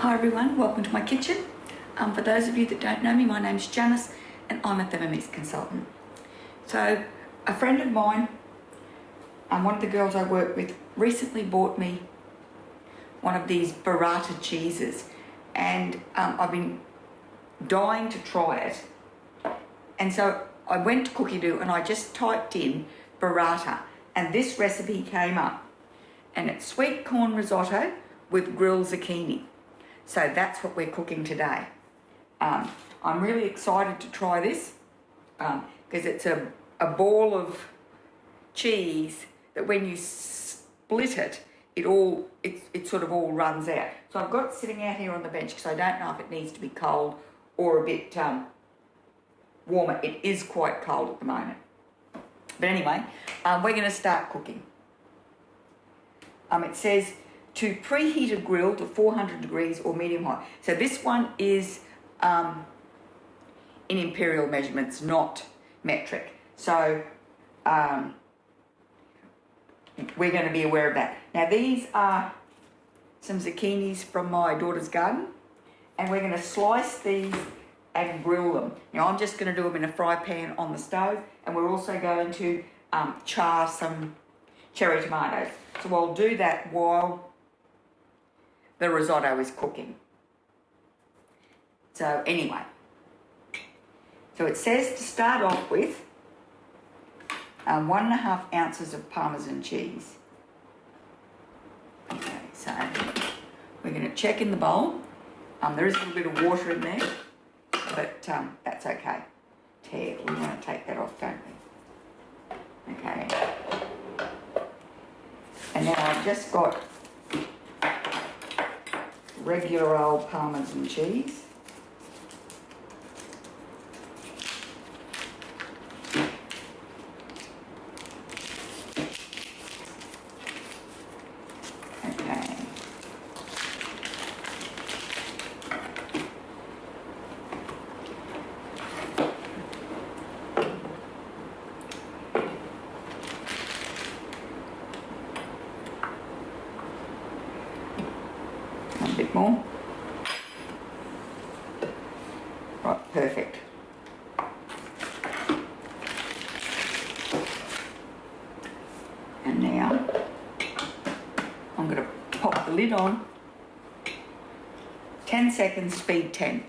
Hi everyone, welcome to my kitchen. For those of you that don't know me, my name's Janice and I'm a Thermomix consultant. So a friend of mine, one of the girls I work with, recently bought me one of these burrata cheeses, and I've been dying to try it. And so I went to Cookie-Doo and I just typed in burrata and this recipe came up, and it's sweet corn risotto with grilled zucchini. So that's what we're cooking today. I'm really excited to try this because it's a ball of cheese that when you split it, it sort of all runs out. So I've got it sitting out here on the bench because I don't know if it needs to be cold or a bit warmer. It is quite cold at the moment. But anyway, we're going to start cooking. It says to preheat a grill to 400 degrees or medium high. So this one is in imperial measurements, not metric. So we're going to be aware of that. Now these are some zucchinis from my daughter's garden, and we're going to slice these and grill them. Now I'm just going to do them in a fry pan on the stove, and we're also going to char some cherry tomatoes. So I'll do that while the risotto is cooking. So anyway, so it says to start off with 1.5 ounces of Parmesan cheese. Okay, so we're going to check in the bowl. There is a little bit of water in there, but that's okay. We want to take that off, don't we? Okay. And now I've just got regular old Parmesan cheese. Okay. A bit more. Right, perfect. And now I'm going to pop the lid on. 10 seconds, speed 10.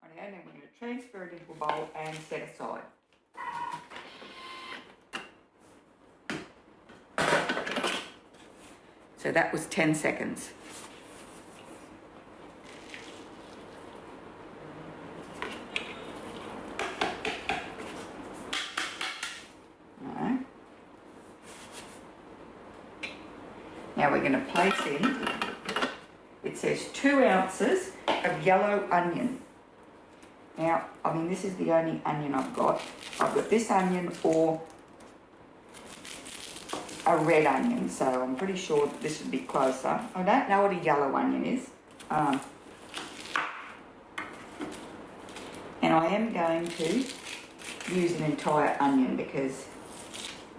And then we're going to transfer it into a bowl and set aside. So that was 10 seconds. All right. Now we're going to place in, it says 2 ounces of yellow onion. Now, I mean, this is the only onion I've got. I've got this onion or a red onion, so I'm pretty sure that this would be closer. I don't know what a yellow onion is. And I am going to use an entire onion because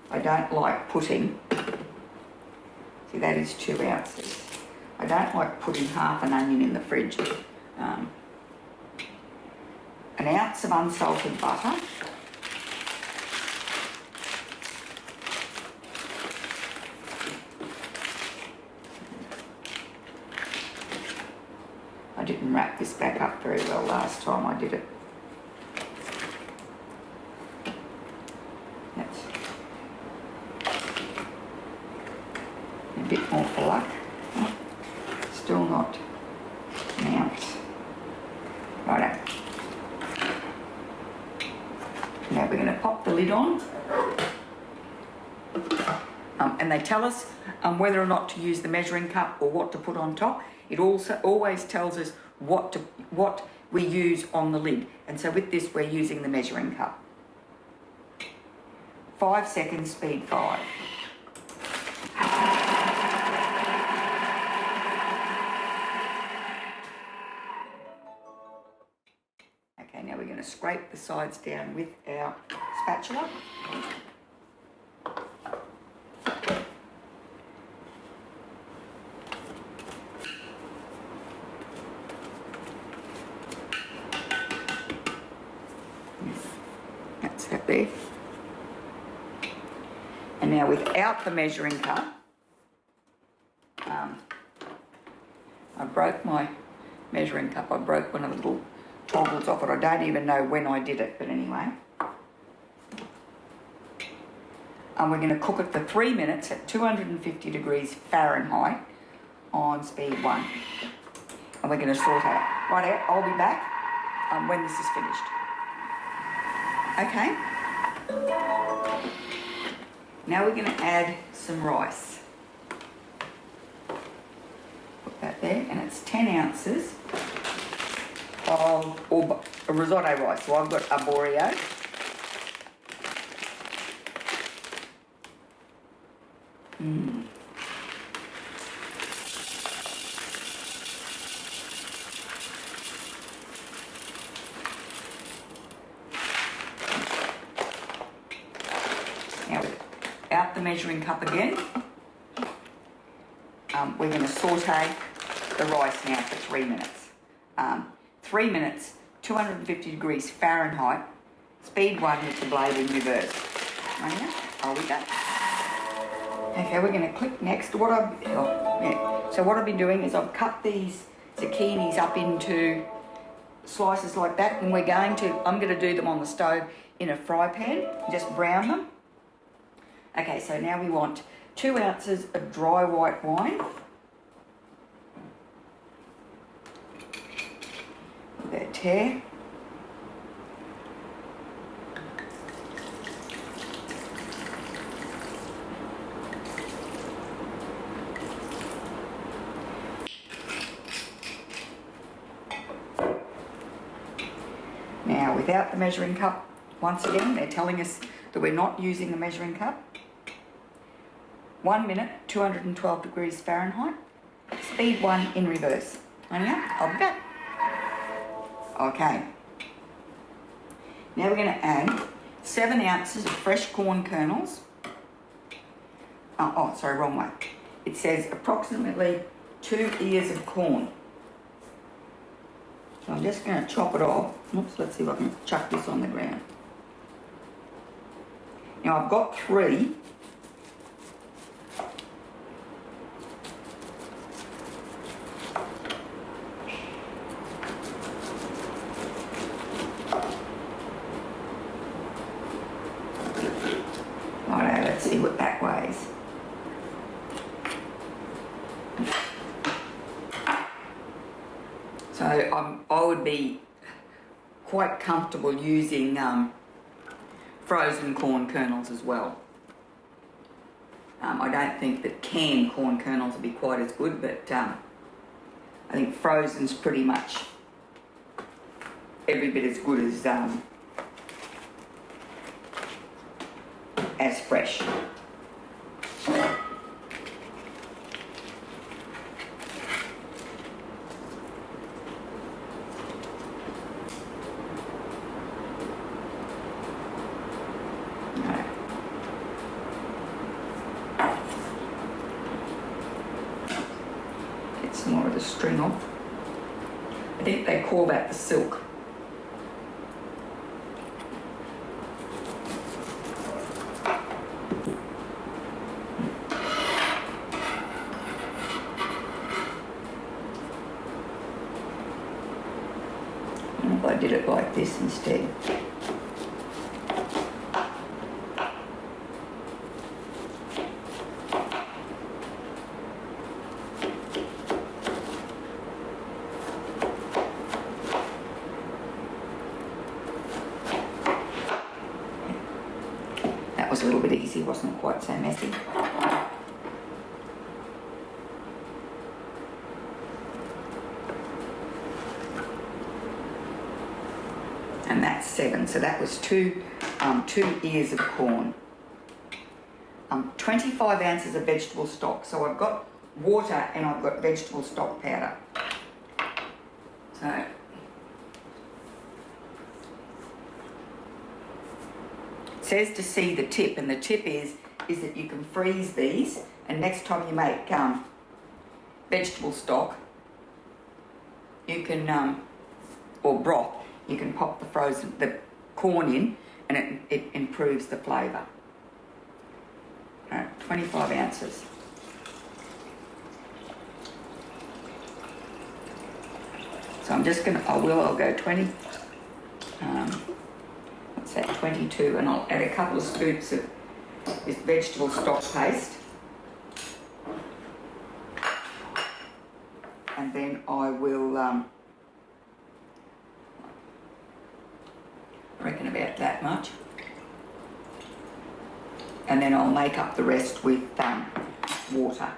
I don't like putting, see that is 2 ounces. I don't like putting half an onion in the fridge. An ounce of unsalted butter. I didn't wrap this back up very well last time I did it. That's a bit more for luck. Still not an ounce. Righto. Now we're going to pop the lid on, and they tell us whether or not to use the measuring cup or what to put on top. It also always tells us what we use on the lid, and so with this we're using the measuring cup. 5 seconds, speed 5. to scrape the sides down with our spatula. That's that there. And now without the measuring cup, I broke my measuring cup. I broke one of the little toggles off it. I don't even know when I did it, but anyway. And we're going to cook it for 3 minutes at 250 degrees Fahrenheit on speed 1. And we're going to saute it. Right out, I'll be back when this is finished. Okay. Now we're going to add some rice. Put that there, and it's 10 ounces of a risotto rice. So I've got arborio. Now without the measuring cup again, we're going to saute the rice now for 3 minutes. 3 minutes, 250 degrees Fahrenheit, speed 1 with the blade in reverse. I'll be back. Okay, we're going to click next. So what I've been doing is I've cut these zucchinis up into slices like that, and I'm going to do them on the stove in a fry pan, just brown them. Okay, so now we want 2 ounces of dry white wine. That tear. Now, without the measuring cup, once again, they're telling us that we're not using the measuring cup. 1 minute, 212 degrees Fahrenheit, speed 1 in reverse. I'll be back. Okay. Now we're going to add 7 ounces of fresh corn kernels. Sorry, wrong way. It says approximately 2 ears of corn. So I'm just going to chop it off. Oops, let's see if I can chuck this on the ground. Now I've got 3. Righto, let's see what that weighs. So I would be quite comfortable using frozen corn kernels as well. I don't think that canned corn kernels will be quite as good, but I think frozen's pretty much every bit as good as fresh. Get some more of the string off. I think they call that the silk. If I did it like this instead. That was a little bit easy, wasn't quite so messy. And that's 7, so that was 2 ears of corn. 25 ounces of vegetable stock. So I've got water and I've got vegetable stock powder. So says to see the tip, and the tip is that you can freeze these, and next time you make vegetable stock, you can, or broth, you can pop the corn in, and it improves the flavour. 25 ounces. So I'm just I'll go 20, what's that, 22, and I'll add a couple of scoops of this vegetable stock paste. And then I will, I reckon about that much. And then I'll make up the rest with water.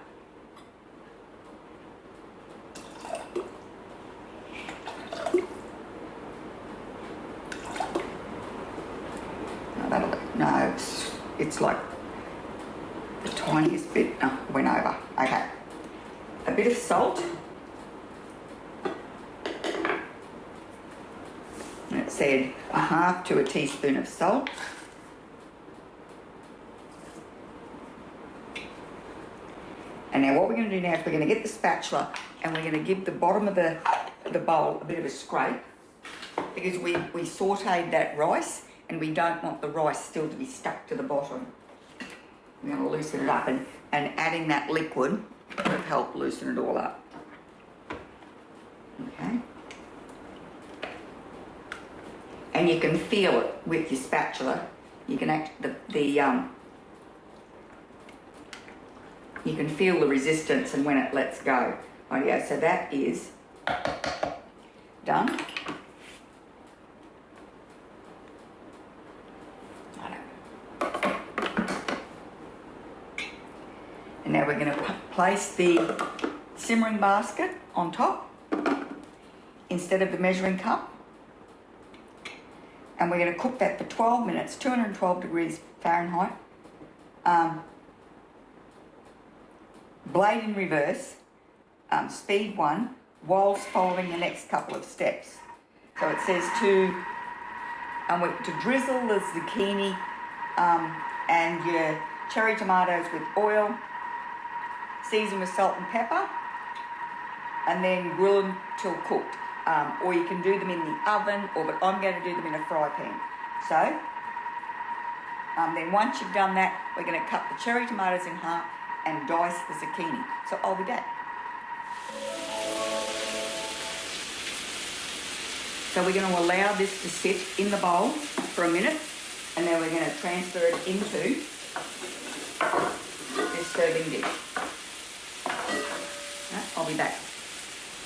No, it's like the tiniest bit. Oh, went over. Okay. A bit of salt. And it said 1/2 to a teaspoon of salt. And now what we're going to do now is we're going to get the spatula and we're going to give the bottom of the bowl a bit of a scrape, because we sautéed that rice and we don't want the rice still to be stuck to the bottom. We're going to loosen it up, and adding that liquid will help loosen it all up. Okay. And you can feel it with your spatula. You can you can feel the resistance and when it lets go. Rightio, so that is done. And now we're going to place the simmering basket on top instead of the measuring cup. And we're going to cook that for 12 minutes, 212 degrees Fahrenheit. Blade in reverse, speed 1, whilst following the next couple of steps. So it says to drizzle the zucchini and your cherry tomatoes with oil, season with salt and pepper, and then grill them till cooked. Or you can do them in the oven, but I'm going to do them in a fry pan. So, then once you've done that, we're going to cut the cherry tomatoes in half and dice the zucchini. So I'll be back. So we're going to allow this to sit in the bowl for a minute, and then we're going to transfer it into this serving dish. I'll be back.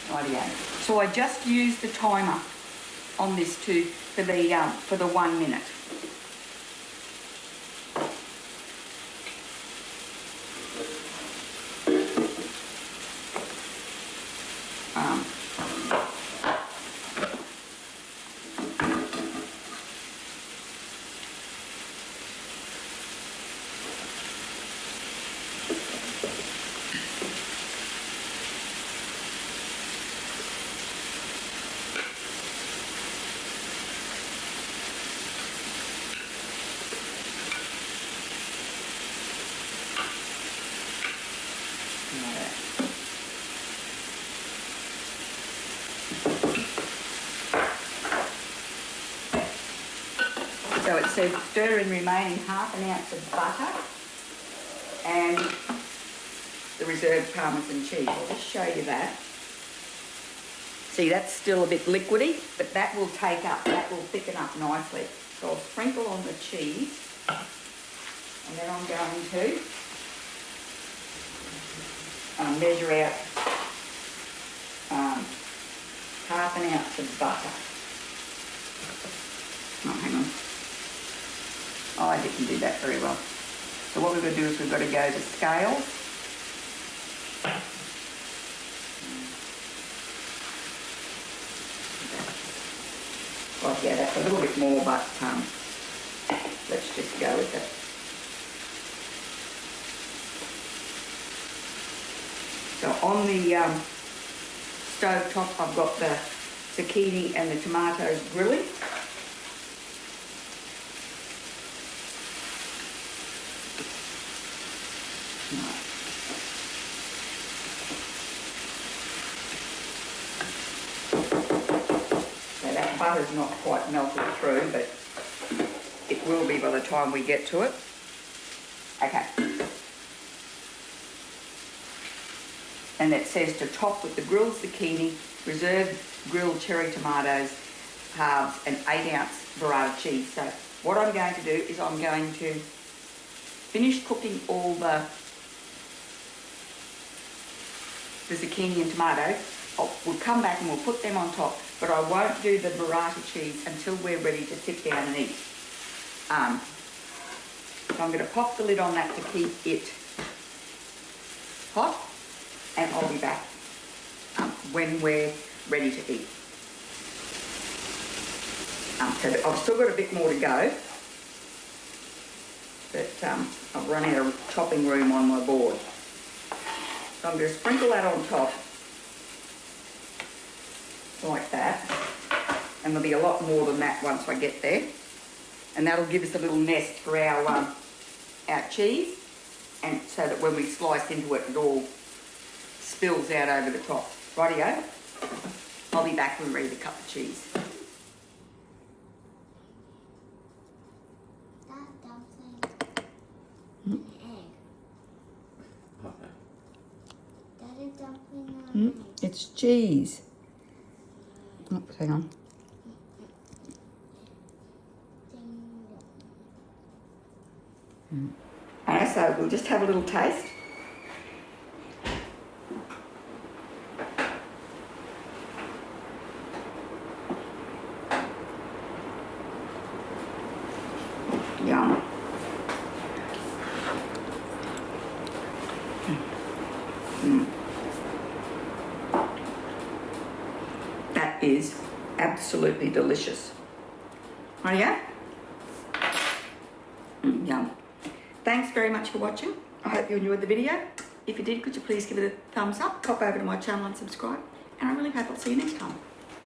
Rightio. So I just used the timer on this for the 1 minute. So it says stir in remaining 1/2 ounce of butter and the reserved Parmesan cheese. I'll just show you that. See, that's still a bit liquidy, but that will thicken up nicely. So I'll sprinkle on the cheese, and then I'm going to measure out 1/2 ounce of butter. Oh, hang on. Oh, I didn't do that very well. So what we've got to do is we've got to go to scales. Right, yeah, that's a little bit more, but let's just go with it. So on the stove top, I've got the zucchini and the tomatoes grilling. butter's not quite melted through, but it will be by the time we get to it. Okay. And it says to top with the grilled zucchini, reserved grilled cherry tomatoes, halves, and 8-ounce burrata cheese. So what I'm going to do is I'm going to finish cooking all the zucchini and tomato. We'll come back and we'll put them on top, but I won't do the burrata cheese until we're ready to sit down and eat. So I'm going to pop the lid on that to keep it hot, and I'll be back when we're ready to eat. So I've still got a bit more to go, but I've run out of chopping room on my board. So I'm going to sprinkle that on top, like that, and there'll be a lot more than that once I get there, and that'll give us a little nest for our cheese, and so that when we slice into it, it all spills out over the top. Rightio, I'll be back when we're ready to cut the cheese. It's cheese. Oh, hang on. And so we'll just have a little taste. Yum. That is absolutely delicious. Oh yeah? Yum. Thanks very much for watching. I hope you enjoyed the video. If you did, could you please give it a thumbs up, pop over to my channel and subscribe. And I really hope I'll see you next time.